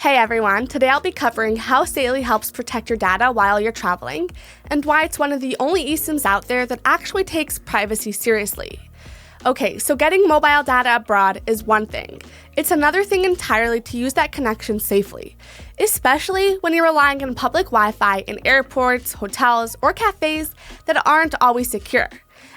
Hey everyone, today I'll be covering how Saily helps protect your data while you're traveling, and why it's one of the only eSIMs out there that actually takes privacy seriously. Okay, so getting mobile data abroad is one thing. It's another thing entirely to use that connection safely, especially when you're relying on public Wi-Fi in airports, hotels, or cafes that aren't always secure.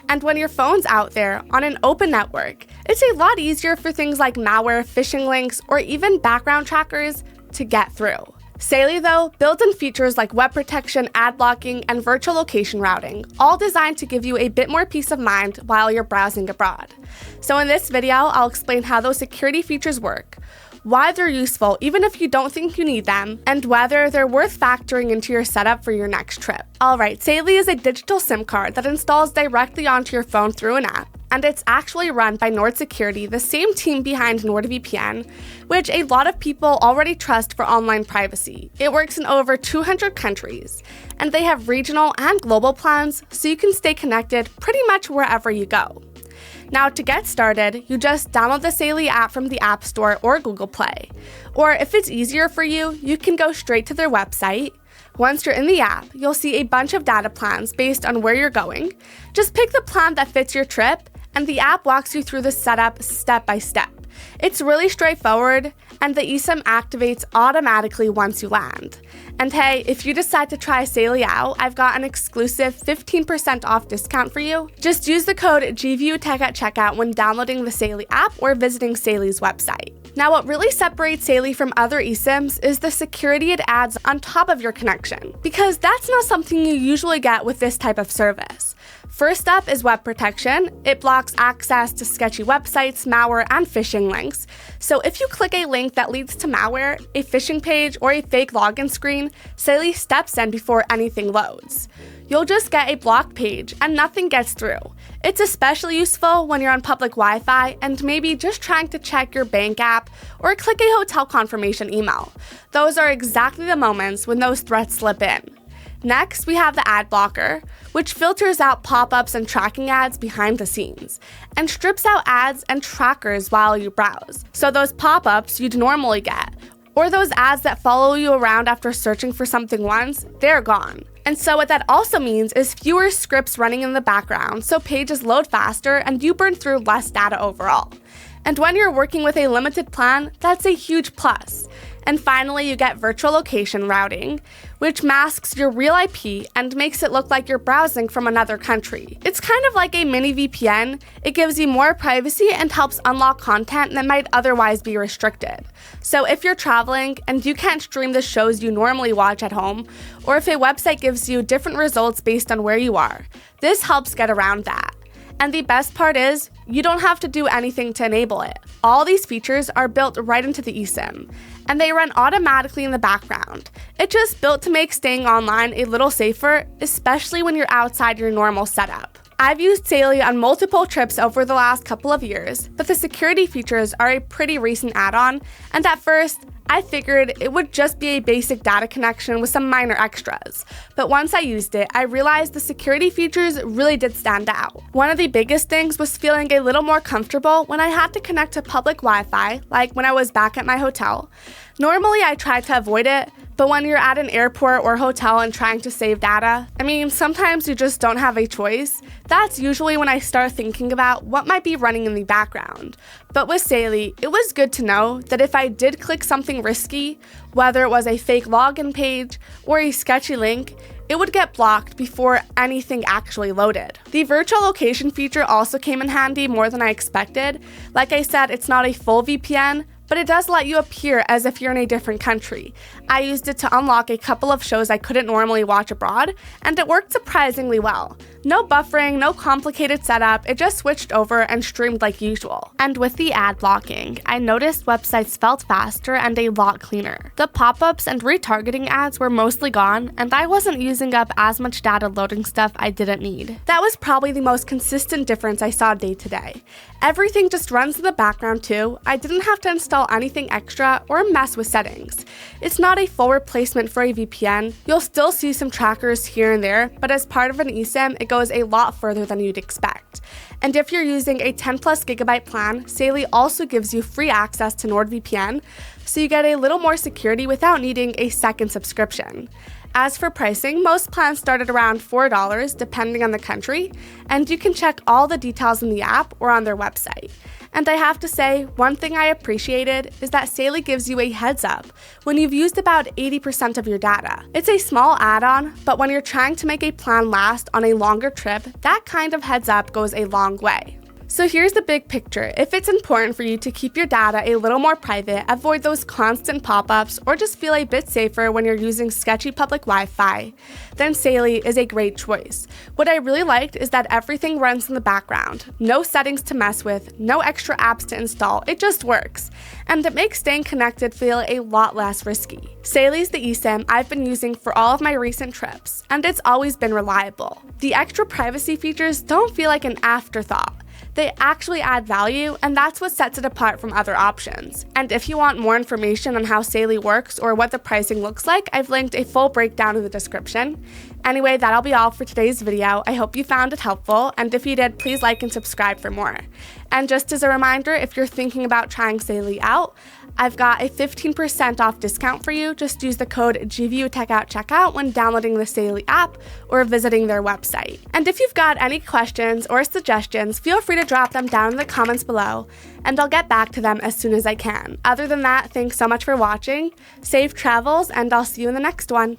And when your phone's out there on an open network, it's a lot easier for things like malware, phishing links, or even background trackers to get through. Saily, though, builds in features like web protection, ad blocking, and virtual location routing, all designed to give you a bit more peace of mind while you're browsing abroad. So in this video, I'll explain how those security features work, why they're useful even if you don't think you need them, and whether they're worth factoring into your setup for your next trip. Alright, Saily is a digital SIM card that installs directly onto your phone through an app, and it's actually run by Nord Security, the same team behind NordVPN, which a lot of people already trust for online privacy. It works in over 200 countries, and they have regional and global plans so you can stay connected pretty much wherever you go. Now, to get started, you just download the Saily app from the App Store or Google Play. Or if it's easier for you, you can go straight to their website. Once you're in the app, you'll see a bunch of data plans based on where you're going. Just pick the plan that fits your trip, and the app walks you through the setup step by step. It's really straightforward, and the eSIM activates automatically once you land. And hey, if you decide to try Saily out, I've got an exclusive 15% off discount for you. Just use the code GVUTech at checkout when downloading the Saily app or visiting Saily's website. Now, what really separates Saily from other eSIMs is the security it adds on top of your connection, because that's not something you usually get with this type of service. First up is web protection. It blocks access to sketchy websites, malware, and phishing links. So if you click a link that leads to malware, a phishing page, or a fake login screen, Saily steps in before anything loads. You'll just get a blocked page and nothing gets through. It's especially useful when you're on public Wi-Fi and maybe just trying to check your bank app or click a hotel confirmation email. Those are exactly the moments when those threats slip in. Next, we have the ad blocker, which filters out pop-ups and tracking ads behind the scenes, and strips out ads and trackers while you browse. So those pop-ups you'd normally get, or those ads that follow you around after searching for something once, they're gone. And so what that also means is fewer scripts running in the background, so pages load faster and you burn through less data overall. And when you're working with a limited plan, that's a huge plus. And finally, you get virtual location routing, which masks your real IP and makes it look like you're browsing from another country. It's kind of like a mini VPN. It gives you more privacy and helps unlock content that might otherwise be restricted. So if you're traveling and you can't stream the shows you normally watch at home, or if a website gives you different results based on where you are, this helps get around that. And the best part is, you don't have to do anything to enable it. All these features are built right into the eSIM, and they run automatically in the background. It's just built to make staying online a little safer, especially when you're outside your normal setup. I've used Saily on multiple trips over the last couple of years, but the security features are a pretty recent add-on, and at first, I figured it would just be a basic data connection with some minor extras. But once I used it, I realized the security features really did stand out. One of the biggest things was feeling a little more comfortable when I had to connect to public Wi-Fi, like when I was back at my hotel. Normally, I try to avoid it, but when you're at an airport or hotel and trying to save data, sometimes you just don't have a choice. That's usually when I start thinking about what might be running in the background. But with Saily, it was good to know that if I did click something risky, whether it was a fake login page or a sketchy link, it would get blocked before anything actually loaded. The virtual location feature also came in handy more than I expected. Like I said, it's not a full VPN, but it does let you appear as if you're in a different country. I used it to unlock a couple of shows I couldn't normally watch abroad, and it worked surprisingly well. No buffering, no complicated setup, it just switched over and streamed like usual. And with the ad blocking, I noticed websites felt faster and a lot cleaner. The pop-ups and retargeting ads were mostly gone, and I wasn't using up as much data loading stuff I didn't need. That was probably the most consistent difference I saw day to day. Everything just runs in the background too. I didn't have to install anything extra or mess with settings. It's not a full replacement for a VPN. You'll still see some trackers here and there, but as part of an eSIM, it goes a lot further than you'd expect. And if you're using a 10+ gigabyte plan, Saily also gives you free access to NordVPN, so you get a little more security without needing a second subscription. As for pricing, most plans start at around $4 depending on the country, and you can check all the details in the app or on their website. And I have to say, one thing I appreciated is that Saily gives you a heads up when you've used about 80% of your data. It's a small add-on, but when you're trying to make a plan last on a longer trip, that kind of heads up goes a long way. So here's the big picture. If it's important for you to keep your data a little more private, avoid those constant pop-ups, or just feel a bit safer when you're using sketchy public Wi-Fi, then Saily is a great choice. What I really liked is that everything runs in the background. No settings to mess with, no extra apps to install, it just works. And it makes staying connected feel a lot less risky. Saily's the eSIM I've been using for all of my recent trips, and it's always been reliable. The extra privacy features don't feel like an afterthought. They actually add value, and that's what sets it apart from other options. And if you want more information on how Saily works or what the pricing looks like, I've linked a full breakdown in the description. Anyway, that'll be all for today's video. I hope you found it helpful, and if you did, please like and subscribe for more. And just as a reminder, if you're thinking about trying Saily out, I've got a 15% off discount for you. Just use the code GVUTechOutCheckout when downloading the Saily app or visiting their website. And if you've got any questions or suggestions, feel free to drop them down in the comments below, and I'll get back to them as soon as I can. Other than that, thanks so much for watching, safe travels, and I'll see you in the next one.